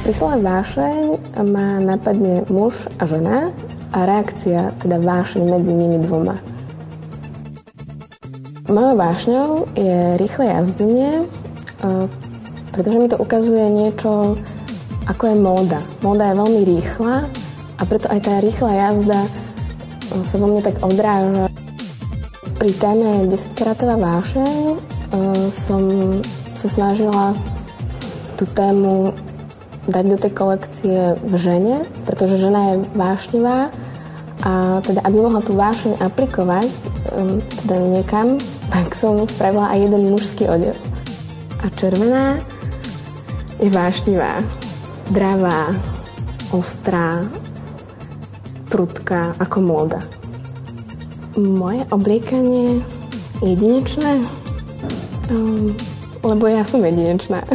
Pri slove vášeň ma napadne muž a žena a reakcia, teda vášeň medzi nimi dvoma. Mojou vášňou je rýchle jazdenie, pretože mi to ukazuje niečo, ako je móda. Móda je veľmi rýchla a preto aj tá rýchla jazda sa vo mne tak odráža. Pri téme 10-karatová vášeň som sa snažila tú tému dať do tej kolekcie v žene, pretože žena je vášnivá a teda aby mohla tú vášeň aplikovať teda niekam, tak som spravila aj jeden mužský odev. A červená je vášnivá, dravá, ostrá, prudká ako móda. Moje obliekanie je jedinečné, lebo ja som jedinečná.